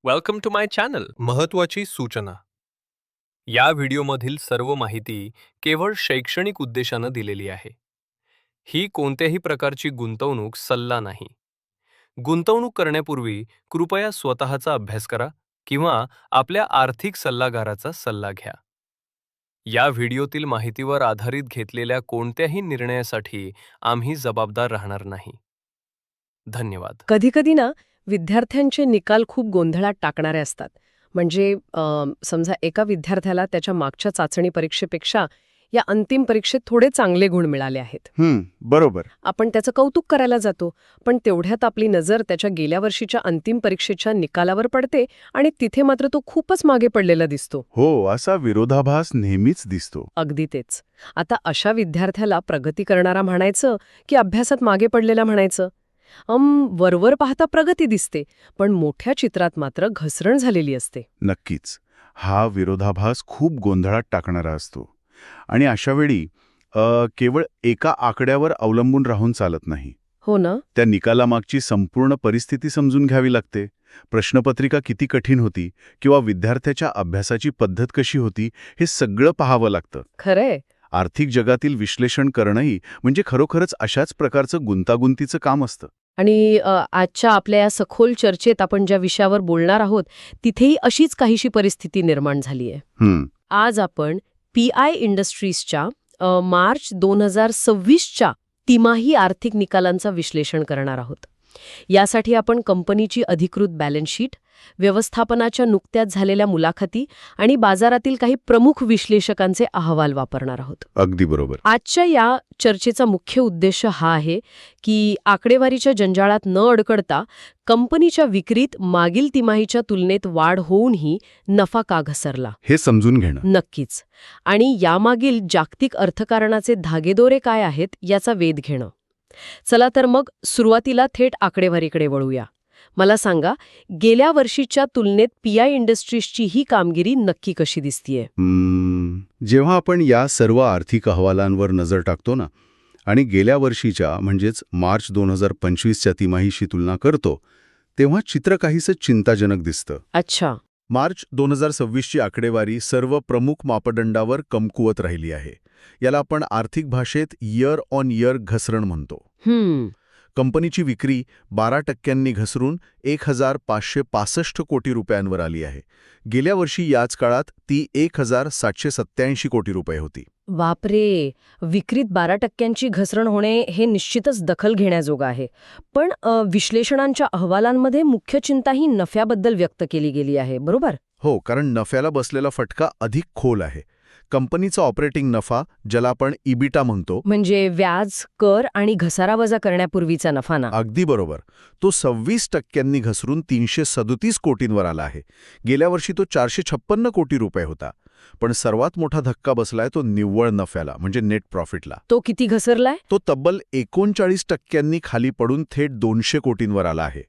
Welcome to my channel. महत्त्वाची सूचना. या व्हिडिओमधील सर्व माहिती केवळ शैक्षणिक उद्देशानं दिलेली आहे. ही कोणत्याही प्रकारची गुंतवणूक सल्ला नाही. गुंतवणूक करण्यापूर्वी कृपया स्वतःचा अभ्यास करा किंवा आपल्या आर्थिक सल्लागाराचा सल्ला घ्या. या व्हिडिओतील माहितीवर आधारित घेतलेल्या कोणत्याही निर्णयासाठी आम्ही जबाबदार राहणार नाही. धन्यवाद. कधीकधी ना विद्यार्थ्यांचे निकाल खूप गोंधळात टाकणारे असतात. म्हणजे समजा एका विद्यार्थ्याला त्याच्या मागच्या चाचणी परीक्षेपेक्षा या अंतिम परीक्षेत थोडे चांगले गुण मिळाले आहेत. बरोबर. आपण त्याचं कौतुक करायला जातो, पण तेवढ्यात आपली नजर त्याच्या गेल्या वर्षीच्या अंतिम परीक्षेच्या निकालावर पडते आणि तिथे मात्र तो खूपच मागे पडलेला दिसतो. हो, असा विरोधाभास नेहमीच दिसतो. अगदी तेच. आता अशा विद्यार्थ्याला प्रगती करणारा म्हणायचं की अभ्यासात मागे पडलेला म्हणायचं? वरवर पाहता प्रगती दिसते, पण मोठ्या चित्रात मात्र घसरण झालेली असते. नक्कीच. हा विरोधाभास खूप गोंधळात टाकणारा असतो. आणि अशावेळी केवळ एका आकड्यावर अवलंबून राहून चालत नाही. हो ना. त्या निकालामागची संपूर्ण परिस्थिती समजून घ्यावी लागते. प्रश्नपत्रिका किती कठीण होती किंवा विद्यार्थ्याच्या अभ्यासाची पद्धत कशी होती हे सगळं पाहावं लागतं. खरंय. आर्थिक जगातील विश्लेषण करणंही म्हणजे खरोखरच अशाच प्रकारचं गुंतागुंतीचं काम असतं. आणि आजच्या आपल्या या सखोल चर्चेत आपण ज्या विषयावर बोलणार आहोत तिथेही अशीच काहीशी परिस्थिती निर्माण झाली आहे. आज आपण PI इंडस्ट्रीजच्या मार्च 2026च्या तिमाही आर्थिक निकालांचं विश्लेषण करणार आहोत. यासाठी आपण कंपनीची अधिकृत बॅलन्स शीट, व्यवस्थापनाच्या नुकत्याच झालेल्या मुलाखती आणि बाजारातील काही प्रमुख विश्लेषकांचे अहवाल वापरणार आहोत. अगदी बरोबर. आजच्या या चर्चेचा मुख्य उद्देश हा आहे की आकडेवारीच्या जंजाळात न अडकडता कंपनीच्या विक्रीत मागील तिमाहीच्या तुलनेत वाढ होऊनही नफा का घसरला हे समजून घेणं. नक्कीच. आणि यामागील जागतिक अर्थकारणाचे धागेदोरे काय आहेत याचा वेध घेणं. चला तर मग सुरुवातीला थेट आकडेवारीकडे वळूया. मला सांगा, गेल्या वर्षीच्या तुलनेत PI इंडस्ट्रीजची ही कामगिरी नक्की कशी दिसतीये? जेव्हा आपण या सर्व आर्थिक अहवालांवर नजर टाकतो ना आणि गेल्या वर्षीच्या म्हणजेच मार्च 2025च्या तिमाहीशी तुलना करतो, तेव्हा चित्र काहीसं चिंताजनक दिसतं. अच्छा. मार्च 2026ची आकडेवारी सर्व प्रमुख मापदंडावर कमकुवत राहिली आहे. याला आपण आर्थिक भाषेत इयर ऑन इयर घसरण म्हणतो. कंपनीची विक्री 12% घसरून 1,565 कोटी रुपयांवर आली आहे. गेल्या वर्षी याच काळात ती 1,787 कोटी रुपये होती. बापरे. विक्रीत 12% घसरण होणे हे निश्चितच दखल घेण्याजोगं आहे. पण विश्लेषणांच्या अहवालांमध्ये मुख्य चिंता ही नफ्याबद्दल व्यक्त केली गेली आहे, बरोबर? हो, कारण नफ्याला बसलेला फटका अधिक खोल आहे. कंपनीचा ऑपरेटिंग नफा, ज्याला आपण इबिटा म्हणतो, म्हणजे व्याज, कर आणि घसारा वजा करण्यापूर्वीचा नफा ना? अगदी बरोबर. तो 26% घसरून 337 कोटींवर आला आहे. गेल्या वर्षी तो 456 कोटी रुपये होता. पण सर्वात मोठा धक्का बसलाय तो निव्वळ नफ्याला, म्हणजे नेट प्रॉफिटला. तो किती घसरलाय? तो तब्बल 39% खाली पडून थेट 200 कोटींवर आला आहे.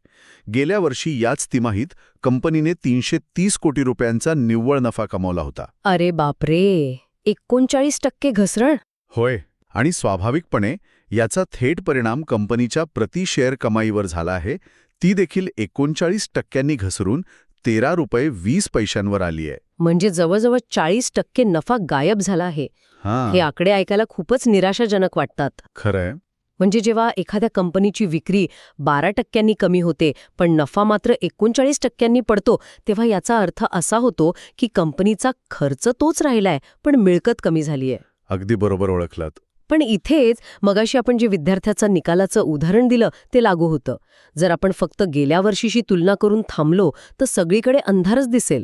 गेल्या वर्षी याच तिमाहीत कंपनीने 330 कोटी रुपयांचा निव्वळ नफा कमावला होता. अरे बापरे. 39% घसरण? होय. आणि स्वाभाविकपणे याचा थेट परिणाम कंपनीच्या प्रति शेअर कमाईवर झाला आहे. ती देखील 39% घसरून 13 रुपये 20 पैशांवर आली आहे. म्हणजे जवळजवळ 40% नफा गायब झाला आहे. हे आकडे ऐकायला खूपच निराशाजनक वाटतात. खरंय. म्हणजे जेव्हा एखाद्या कंपनीची विक्री 12% कमी होते पण नफा मात्र 39% पडतो, तेव्हा याचा अर्थ असा होतो की कंपनीचा खर्च तोच राहिलाय पण मिळकत कमी झालीय. अगदी बरोबर ओळखलात. पण इथेच मगाशी आपण जे विद्यार्थ्याचं निकालाचं उदाहरण दिलं ते लागू होतं. जर आपण फक्त गेल्या वर्षीशी तुलना करून थांबलो तर सगळीकडे अंधारच दिसेल.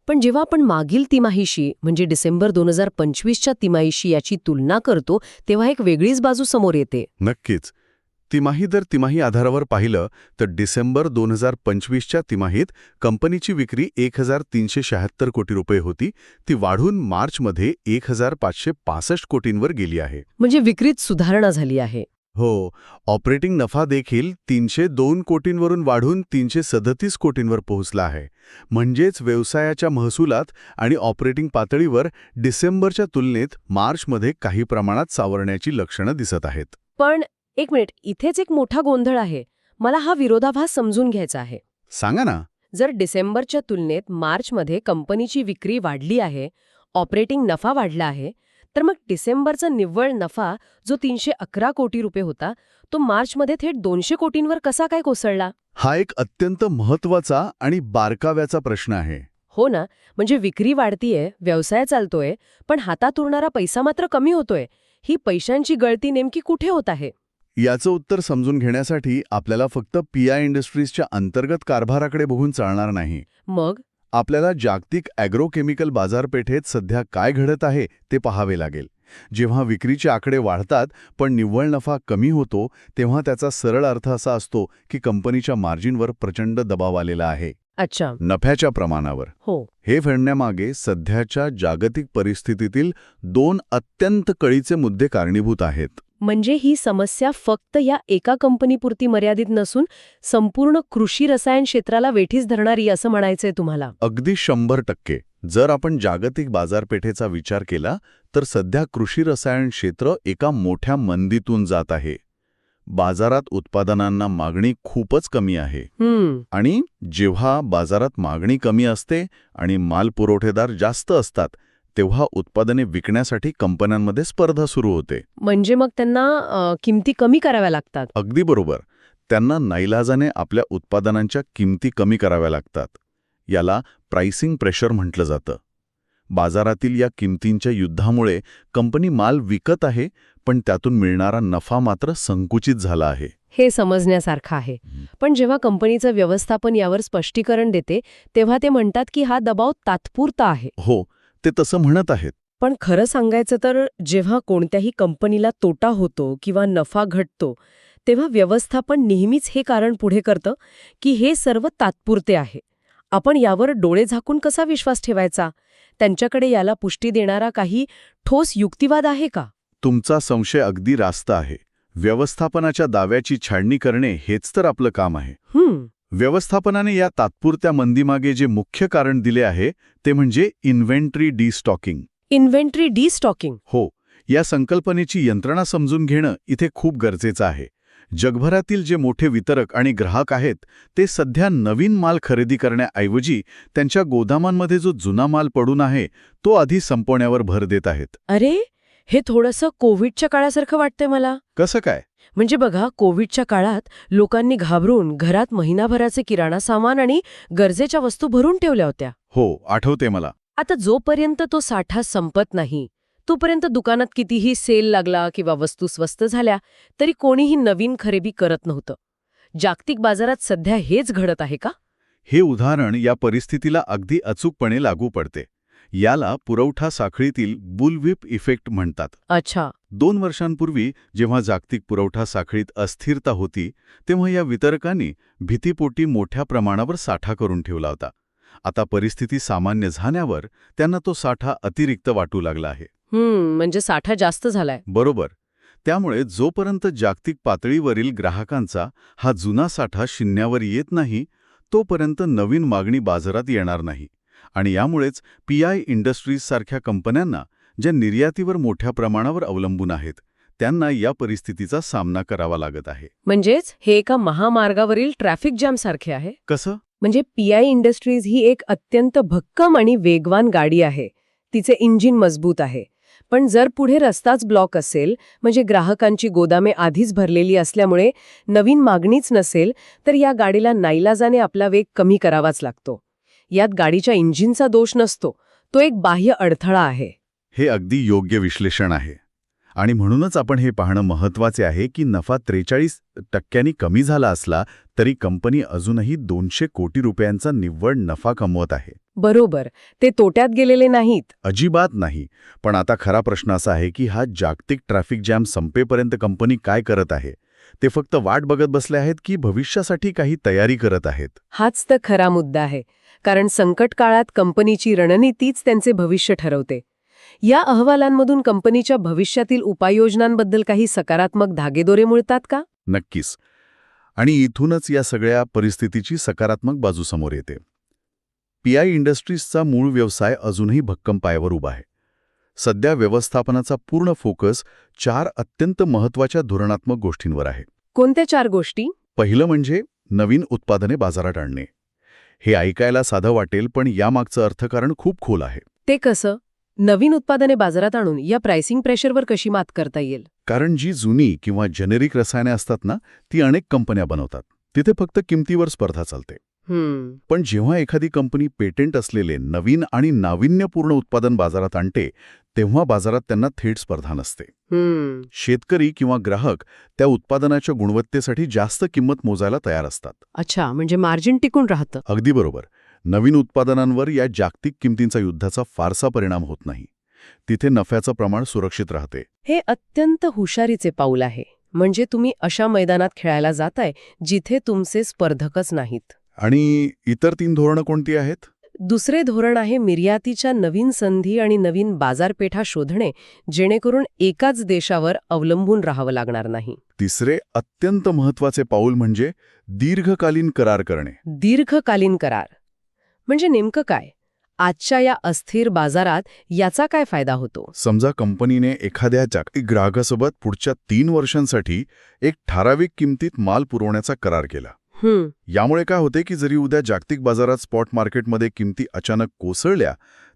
पण जेव्हा आपण मागील तिमाहीशी म्हणजे डिसेंबर 2025च्या तिमाहीशी याची तुलना करतो तेव्हा एक वेगळीच बाजू समोर येते. नक्कीच. तिमाही दर तिमाही आधारावर पाहिलं तर डिसेंबर 2025च्या तिमाहीत कंपनीची विक्री 1,376 कोटी रुपये होती. ती वाढून मार्चमध्ये 1,565 कोटींवर गेली आहे. म्हणजे विक्रीत सुधारणा झाली आहे. हो. ऑपरेटिंग नफा देखील 302 कोटींवरून वाढून 337 कोटींवर पोहोचला आहे. म्हणजेच व्यवसायाच्या महसुलात आणि ऑपरेटिंग पातळीवर डिसेंबरच्या तुलनेत मार्चमध्ये काही प्रमाणात सावरण्याची लक्षणं दिसत आहेत. पण एक मिनिट, इथेच एक मोठा गोंधळ आहे. मला हा विरोधाभास समजून घ्यायचा आहे. सांगा ना. जर डिसेंबरच्या तुलनेत मार्चमध्ये कंपनीची विक्री वाढली आहे, ऑपरेटिंग नफा वाढला आहे, तर मग डिसेंबरचा निव्वळ नफा जो 311 कोटी रुपये होता, तो मार्चमध्ये थेट 200 कोटींवर कसा काय कोसळला? हा एक अत्यंत महत्वाचा आणि बारकाव्याचा प्रश्न आहे. हो ना, म्हणजे विक्री वाढतीये, व्यवसाय चालतोय, पण हातात उरणारा पैसा मात्र कमी होतोय. ही पैशांची गळती नेमकी कुठे होत आहे? याचं उत्तर समजून घेण्यासाठी आपल्याला फक्त पीआय इंडस्ट्रीजच्या अंतर्गत कारभाराकडे बघून चालणार नाही. मग आपल्याला जागतिक ॲग्रोकेमिकल बाजारपेठेत सध्या काय घडत आहे ते पाहावे लागेल. जेव्हा विक्रीचे आकडे वाढतात पण निव्वळ नफा कमी होतो, तेव्हा त्याचा सरळ अर्थ असा असतो की कंपनीच्या मार्जिनवर प्रचंड दबाव आलेला आहे, अच्छा, नफ्याच्या प्रमाणावर. हो, हे घडण्यामागे सध्याच्या जागतिक परिस्थितीतील 2 अत्यंत कळीचे मुद्दे कारणीभूत आहेत. म्हणजे ही समस्या फक्त या एका कंपनीपुरती मर्यादित नसून संपूर्ण कृषी रसायन क्षेत्राला वेठीस धरणारी असं म्हणायचंय तुम्हाला? अगदी 100%. जर आपण जागतिक बाजारपेठेचा विचार केला तर सध्या कृषी रसायन क्षेत्र एका मोठ्या मंदीतून जात आहे. बाजारात उत्पादनांना मागणी खूपच कमी आहे. आणि जेव्हा बाजारात मागणी कमी असते आणि माल पुरवठेदार जास्त असतात, तेव्हा उत्पादने विकण्यासाठी कंपन्यांमध्ये स्पर्धा सुरू होते. म्हणजे मग त्यांना किमती कमी कराव्या लागतात. अगदी बरोबर. त्यांना नाईलाजाने आपल्या उत्पादनांच्या किमती कमी कराव्या लागतात. याला प्राइसिंग प्रेशर म्हटलं जातं. बाजारातील या किमतींच्या युद्धामुळे कंपनी माल विकत आहे, पण त्यातून मिळणारा नफा मात्र संकुचित झाला आहे. हे समजण्यासारखं आहे. पण जेव्हा कंपनीचं व्यवस्थापन यावर स्पष्टीकरण देते, तेव्हा ते म्हणतात की हा दबाव तात्पुरता आहे. हो, ते तसं म्हणत आहेत. पण खरं सांगायचं तर जेव्हा कोणत्याही कंपनीला तोटा होतो किंवा नफा घटतो, तेव्हा व्यवस्थापन नेहमीच हे कारण पुढे करतं की हे सर्व तात्पुरते आहे. आपण यावर डोळे झाकून कसा विश्वास ठेवायचा? त्यांच्याकडे याला पुष्टी देणारा काही ठोस युक्तिवाद आहे का? तुमचा संशय अगदी रास्त आहे. व्यवस्थापनाच्या दाव्याची छाननी करणे हेच तर आपलं काम आहे. व्यवस्थापनाने या तात्पुरत्या मंदीमागे जे मुख्य कारण दिले आहे ते म्हणजे इन्व्हेंटरी डिस्टॉकिंग. Inventory destocking? हो, या संकल्पनेची यंत्रणा समजून घेणं इथे खूप गरजेचं आहे. जगभरातील जे मोठे वितरक आणि ग्राहक आहेत ते सध्या नवीन माल खरेदी करण्याऐवजी त्यांच्या गोदामांमध्ये जो जुना माल पडून आहे तो आधी संपवण्यावर भर देत आहेत. अरे, हे थोडंसं कोविडच्या काळासारखं वाटतंय मला. कसं काय? म्हणजे बघा, कोविडच्या काळात लोकांनी घाबरून घरात महिनाभराचे किराणा सामान आणि गरजेच्या वस्तू भरून ठेवल्या होत्या. हो, आठवते मला. आता जोपर्यंत तो साठा संपत नाही, तोपर्यंत दुकानात कितीही सेल लागला किंवा वस्तू स्वस्त झाल्या तरी कोणीही नवीन खरेदी करत नव्हतं. जागतिक बाजारात सध्या हेच घडत आहे का? हे उदाहरण या परिस्थितीला अगदी अचूकपणे लागू पडते. याला पुरवठा साखळीतील बुलव्हिप इफेक्ट म्हणतात. अच्छा. 2 वर्षांपूर्वी जेव्हा जागतिक पुरवठा साखळीत अस्थिरता होती, तेव्हा या वितरकांनी भीतीपोटी मोठ्या प्रमाणावर साठा करून ठेवला होता. आता परिस्थिती सामान्य झाल्यावर त्यांना तो साठा अतिरिक्त वाटू लागला आहे. म्हणजे साठा जास्त झालाय. बरोबर. त्यामुळे जोपर्यंत जागतिक पातळीवरील ग्राहकांचा हा जुना साठा शून्यावर येत नाही, तोपर्यंत नवीन मागणी बाजारात येणार नाही. आणि यामुळेच पीआय इंडस्ट्रीजसारख्या कंपन्यांना, ज्या निर्यातीवर मोठ्या प्रमाणावर अवलंबून आहेत, त्यांना या परिस्थितीचा सामना करावा लागत आहे. म्हणजेच हे एका महामार्गावरील ट्रॅफिक जॅम सारखे आहे. कसं? म्हणजे पीआय इंडस्ट्रीज ही एक अत्यंत भक्कम आणि वेगवान गाडी आहे. तिचे इंजिन मजबूत आहे. पण जर पुढे रस्ताच ब्लॉक असेल, म्हणजे ग्राहकांची गोदामे आधीच भरलेली असल्यामुळे नवीन मागणीच नसेल, तर या गाडीला नाईलाजाने आपला वेग कमी करावाच लागतो. यात गाडीच्या इंजिनचा दोष नसतो, तो एक बाह्य अडथळा आहे. हे अगदी योग्य विश्लेषण आहे. आणि म्हणूनच आपण हे पाहणं महत्त्वाचे आहे की नफा 43% कमी झाला असला तरी कंपनी अजूनही 200 कोटी रुपयांचा निव्वळ नफा कमवत आहे. बरोबर, ते तोट्यात गेलेले नाहीत. अजिबात नाही. पण आता खरा प्रश्न असा आहे की हा जागतिक ट्रॅफिक जॅम संपेपर्यंत कंपनी काय करत आहे? ते फक्त वाट बघत बसले आहेत की भविष्यासाठी काही तयारी करत आहेत? हाच तर खरा मुद्दा आहे. कारण संकट काळात कंपनीची रणनीतीच त्यांचे भविष्य ठरवते. या अहवालांमधून कंपनीच्या भविष्यातील उपाययोजनांबद्दल काही सकारात्मक धागेदोरे मिळतात का? नक्कीच. आणि इथूनच या सगळ्या परिस्थितीची सकारात्मक बाजू समोर येते. पीआय इंडस्ट्रीजचा मूळ व्यवसाय अजूनही भक्कम पायावर उभा आहे. सध्या व्यवस्थापनाचा पूर्ण फोकस 4 अत्यंत महत्त्वाच्या धोरणात्मक गोष्टींवर आहे. कोणत्या 4 गोष्टी? पहिलं म्हणजे नवीन उत्पादने बाजारात आणणे. हे ऐकायला साधं वाटेल, पण यामागचं अर्थकारण खूप खोल आहे. ते कसं? नवीन उत्पादने बाजारात आणून या प्राइसिंग प्रेशरवर कशी मात करता येईल? कारण जी जुनी किंवा जेनेरिक रसायने असतात ना, ती अनेक कंपन्या बनवतात. तिथे फक्त किमतीवर स्पर्धा चालते. पण जेव्हा एखादी कंपनी पेटंट असलेले नवीन आणि नाविन्यपूर्ण उत्पादन बाजारात आणते, तेव्हा बाजारात त्यांना थेट स्पर्धा नसते. शेतकरी किंवा ग्राहक त्या उत्पादनाच्या गुणवत्तेसाठी जास्त किंमत मोजायला तयार असतात. अच्छा, म्हणजे मार्जिन टिकून राहतं. अगदी बरोबर. नवीन उत्पादनांवर या जागतिक किमतींचा युद्धाचा फारसा परिणाम होत नाही. तिथे नफ्याचं प्रमाण सुरक्षित राहते. हे अत्यंत हुशारीचे पाऊल आहे. म्हणजे तुम्ही अशा मैदानात खेळायला जाताय जिथे तुमचे स्पर्धकच नाहीत. आणि इतर 3 धोरणं कोणती आहेत? दुसरे धोरण आहे निर्यातीच्या नवीन संधी आणि नवीन बाजारपेठा शोधणे, जेणेकरून एकाच देशावर अवलंबून राहावं लागणार नाही. तिसरे अत्यंत महत्वाचे पाऊल म्हणजे दीर्घकालीन करार करणे. दीर्घकालीन करार म्हणजे नेमकं काय? आजच्या या अस्थिर बाजारात याचा काय फायदा होतो? समजा कंपनीने एखाद्या जागतिक ग्राहकासोबत पुढच्या 3 वर्षांसाठी एक ठराविक किमतीत माल पुरवण्याचा करार केला. यामुळे काय होते की जरी उद्या जागतिक बाजारात स्पॉट मार्केटमध्ये किमती अचानक कोसळल्या,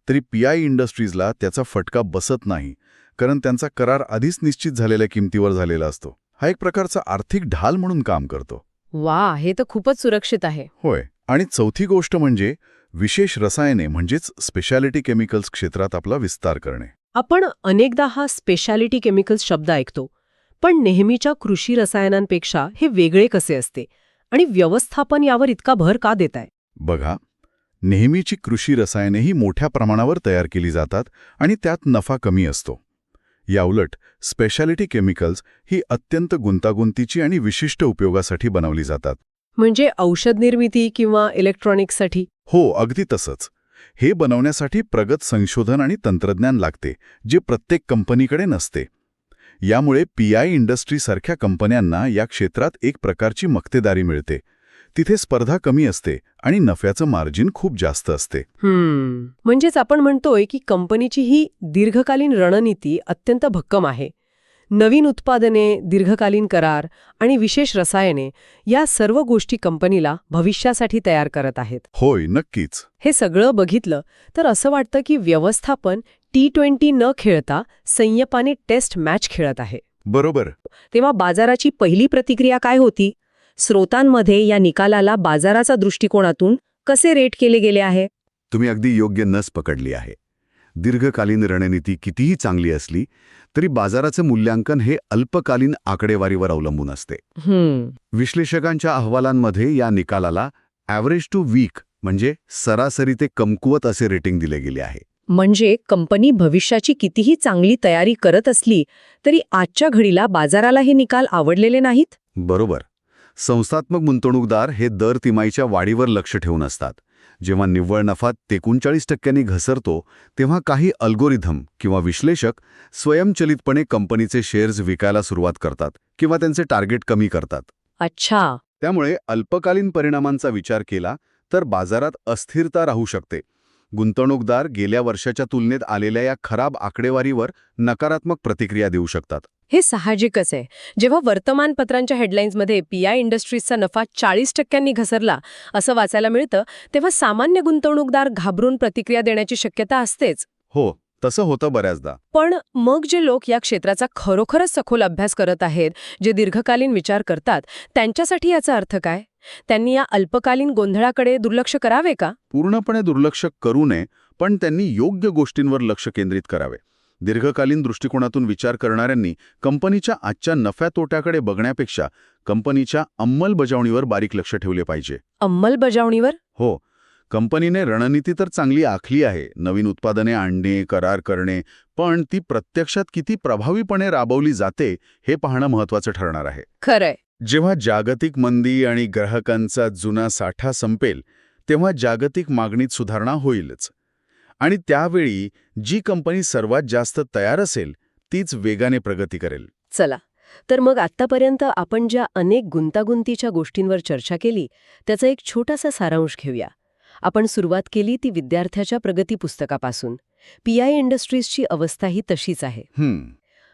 तरी पीआय इंडस्ट्रीजला त्याचा फटका बसत नाही, कारण त्यांचा करार आधीच निश्चित झालेल्या किमतीवर झालेला असतो. हा एक प्रकारचा आर्थिक ढाल म्हणून काम करतो. वा, हे तर खूपच सुरक्षित आहे. होय. आणि चौथी गोष्ट म्हणजे विशेष रसायने म्हणजेच स्पेशालिटी केमिकल्स क्षेत्रात आपला विस्तार करणे. आपण अनेकदा हा स्पेशालिटी केमिकल्स शब्द ऐकतो, पण नेहमीच्या कृषी रसायनांपेक्षा हे वेगळे कसे असते आणि व्यवस्थापन यावर इतका भर का देताय? बघा, नेहमीची कृषी रसायनेही मोठ्या प्रमाणावर तयार केली जातात आणि त्यात नफा कमी असतो. याउलट स्पेशालिटी केमिकल्स ही अत्यंत गुंतागुंतीची आणि विशिष्ट उपयोगासाठी बनवली जातात. म्हणजे औषध निर्मिती किंवा इलेक्ट्रॉनिक्ससाठी? हो, अगदी तसंच. हे बनवण्यासाठी प्रगत संशोधन आणि तंत्रज्ञान लागते, जे प्रत्येक कंपनीकडे नसते. यामुळे पीआय इंडस्ट्रीसारख्या कंपन्यांना या क्षेत्रात एक प्रकारची मक्तेदारी मिळते. तिथे स्पर्धा कमी असते आणि नफ्याचं मार्जिन खूप जास्त असते. म्हणजेच आपण म्हणतोय की कंपनीची ही दीर्घकालीन रणनीती अत्यंत भक्कम आहे. नवीन उत्पादने, दीर्घकालीन करार आणि विशेष रसायने या सर्व गोष्टी कंपनीला भविष्यासाठी तयार करत आहेत. होय, नक्कीच. हे सगळं बघितलं तर असं वाटतं की व्यवस्थापन T20 न खेळता संयमाने टेस्ट मॅच खेळत आहे. बरोबर. तेव्हा बाजाराची पहिली प्रतिक्रिया काय होती? स्रोतांमध्ये या निकालाला बाजाराचा दृष्टिकोनातून कसे रेट केले गेले आहे? तुम्ही अगदी योग्य नस पकडली आहे. दीर्घकालीन रणनीती कितीही चांगली असली तरी बाजाराचं मूल्यांकन हे अल्पकालीन आकडेवारीवर अवलंबून असते. विश्लेषकांच्या अहवालांमध्ये या निकालाला ॲव्हरेज टू वीक म्हणजे सरासरी ते कमकुवत असे रेटिंग दिले गेले आहे. म्हणजे कंपनी भविष्याची कितीही चांगली तयारी करत असली तरी आजच्या घडीला बाजाराला हे निकाल आवडलेले नाहीत? बरोबर. संस्थात्मक गुंतवणूकदार हे दर तिमाहीच्या वाढीवर लक्ष ठेवून असतात. जेव्हा निव्वळ नफा 39% घसरतो, तेव्हा काही अल्गोरिथम किंवा विश्लेषक स्वयंचलितपणे कंपनीचे शेअर्स विकायला सुरुवात करतात किंवा त्यांचे टार्गेट कमी करतात. अच्छा. त्यामुळे अल्पकालीन परिणामांचा विचार केला तर बाजारात अस्थिरता राहू शकते. गुंतवणूकदार गेल्या वर्षाच्या तुलनेत आलेल्या या खराब आकडेवारीवर नकारात्मक प्रतिक्रिया देऊ शकतात. हे साहजिकच आहे. जेव्हा वर्तमानपत्रांच्या हेडलाईन्समध्ये पीआय इंडस्ट्रीजचा नफा 40% घसरला असं वाचायला मिळतं, तेव्हा सामान्य गुंतवणूकदार घाबरून प्रतिक्रिया देण्याची शक्यता असतेच. हो, तसं होतं बऱ्याचदा. पण मग जे लोक या क्षेत्राचा खरोखरच सखोल अभ्यास करत आहेत, जे दीर्घकालीन विचार करतात, त्यांच्यासाठी याचा अर्थ काय? त्यांनी या अल्पकालीन गोंधळाकडे दुर्लक्ष करावे का? पूर्णपणे दुर्लक्ष करू नये, पण त्यांनी योग्य गोष्टींवर लक्ष केंद्रित करावे. दीर्घकालीन दृष्टिकोनातून विचार करणाऱ्यांनी कंपनीच्या आजच्या नफ्या तोट्याकडे बघण्यापेक्षा कंपनीच्या अंमलबजावणीवर बारीक लक्ष ठेवले पाहिजे. अंमलबजावणीवर? हो. कंपनीने रणनीती तर चांगली आखली आहे, नवीन उत्पादने आणणे, करार करणे, पण ती प्रत्यक्षात किती प्रभावीपणे राबवली जाते हे पाहणं महत्त्वाचं ठरणार आहे. खरंय. जेव्हा जागतिक मंदी आणि ग्राहकांचा जुना साठा संपेल, तेव्हा जागतिक मागणीत सुधारणा होईलच. आणि त्यावेळी जी कंपनी सर्वात जास्त तयार असेल, तीच वेगाने प्रगती करेल. चला, तर मग आत्तापर्यंत आपण ज्या अनेक गुंतागुंतीच्या गोष्टींवर चर्चा केली, त्याचा एक छोटासा सारांश घेऊया. आपण सुरुवात केली ती विद्यार्थ्याच्या प्रगती पुस्तकापासून. पीआय इंडस्ट्रीजची अवस्थाही तशीच आहे.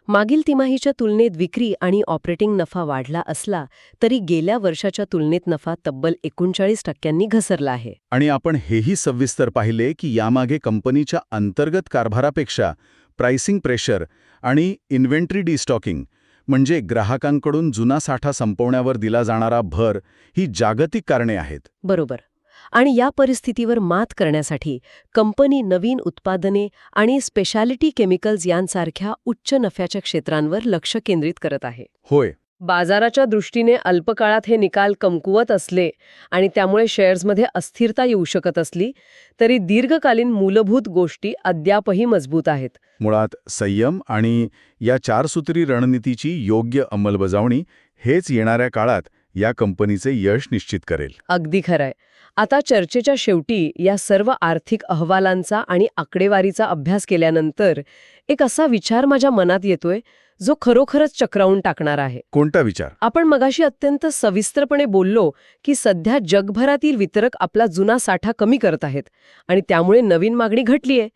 मागील तिमाहीच्या तुलनेत विक्री आणि ऑपरेटिंग नफा वाढला असला तरी गेल्या वर्षाच्या तुलनेत नफा तब्बल 39% घसरला आहे. आणि आपण हेही सविस्तर पाहिले की यामागे कंपनीच्या अंतर्गत कारभारापेक्षा प्राइसिंग प्रेशर आणि इन्व्हेंटरी डिस्टॉकिंग म्हणजे ग्राहकांकडून जुना साठा संपवण्यावर दिला जाणारा भर ही जागतिक कारणे आहेत. बरोबर. आणि या परिस्थितीवर मात करण्यासाठी कंपनी नवीन उत्पादने आणि स्पेशालिटी केमिकल्स यांसारख्या उच्च नफ्याच्या क्षेत्रांवर लक्ष केंद्रित करत आहे. होय. बाजाराच्या दृष्टीने अल्पकाळात हे निकाल कमकुवत असले आणि त्यामुळे शेअर्समध्ये अस्थिरता येऊ शकत असली तरी दीर्घकालीन मूलभूत गोष्टी अद्यापही मजबूत आहेत. मुळात संयम आणि या 4 सूत्री रणनीतीची योग्य अंमलबजावणी हेच येणाऱ्या काळात या कंपनीचे यश निश्चित करेल. अगदी खरंय. आता चर्चेच्या शेवटी या सर्व आर्थिक अहवालांचा आणि आकडेवारीचा अभ्यास केल्यानंतर एक असा विचार माझ्या मनात येतोय जो खरोखरच चक्रावून टाकणार आहे. कोणता विचार? आपण मगाशी अत्यंत सविस्तरपणे बोललो की सध्या जगभरातील वितरक आपला जुना साठा कमी करत आहेत आणि त्यामुळे नवीन मागणी घटलीये.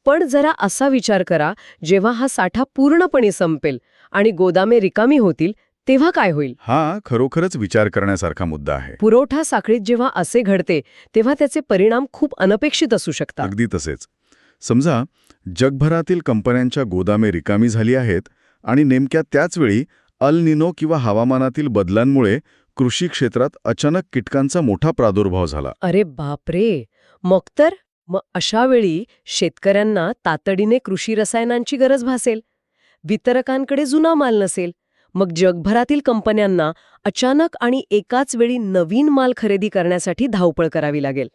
पण जरा असा विचार करा, जेव्हा हा साठा पूर्णपणे संपेल आणि गोदामे रिकामी होतील तेव्हा काय होईल? हा खरोखरच विचार करण्यासारखा मुद्दा आहे. पुरवठा साखळीत जेव्हा असे घडते तेव्हा त्याचे परिणाम खूप अनपेक्षित असू शकतात. अगदी तसेच. समजा जगभरातील कंपन्यांच्या गोदामे रिकामी झाली आहेत आणि नेमक्या त्याच वेळी अल निनो किंवा हवामानातील बदलांमुळे कृषी क्षेत्रात अचानक कीटकांचा मोठा प्रादुर्भाव झाला. अरे बापरे. मग अशा वेळी शेतकऱ्यांना तातडीने कृषी रसायनांची गरज भासेल. वितरकांकडे जुना माल नसेल. मग जगभरातील कंपन्यांना अचानक आणि एकाच वेळी नवीन माल खरेदी करण्यासाठी धावपळ करावी लागेल.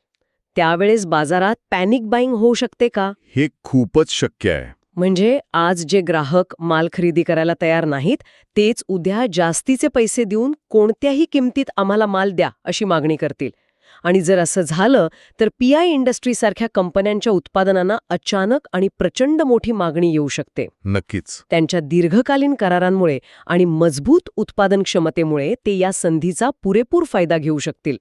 त्यावेळेस बाजारात पॅनिक बाईंग होऊ शकते का? हे खूपच शक्य आहे. म्हणजे आज जे ग्राहक माल खरेदी करायला तयार नाहीत तेच उद्या जास्तीचे पैसे देऊन कोणत्याही किमतीत आम्हाला माल द्या अशी मागणी करतील. आणि जर असं झालं तर पीआय इंडस्ट्रीसारख्या कंपन्यांच्या उत्पादनांना अचानक आणि प्रचंड मोठी मागणी येऊ शकते. नक्कीच. त्यांच्या दीर्घकालीन करारांमुळे आणि मजबूत उत्पादन क्षमतेमुळे ते या संधीचा पुरेपूर फायदा घेऊ शकतील.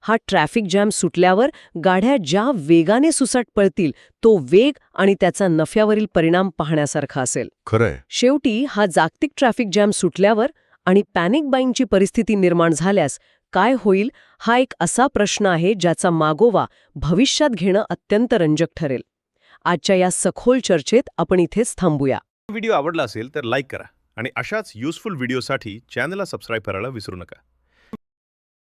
हा ट्रॅफिक जॅम सुटल्यावर गाड्या ज्या वेगाने सुसाट पळतील तो वेग आणि त्याचा नफ्यावरील परिणाम पाहण्यासारखा असेल. खरंय. शेवटी हा जागतिक ट्रॅफिक जॅम सुटल्यावर आणि पॅनिक बाईंगची परिस्थिती निर्माण झाल्यास काय होईल हा एक असा प्रश्न आहे ज्याचा मागोवा भविष्यात घेणं अत्यंत रंजक ठरेल. आजच्या या सखोल चर्चेत आपण इथेच थांबूया. व्हिडिओ आवडला असेल तर लाईक करा आणि अशाच युजफुल व्हिडिओसाठी चॅनलला सबस्क्राईब करायला विसरू नका.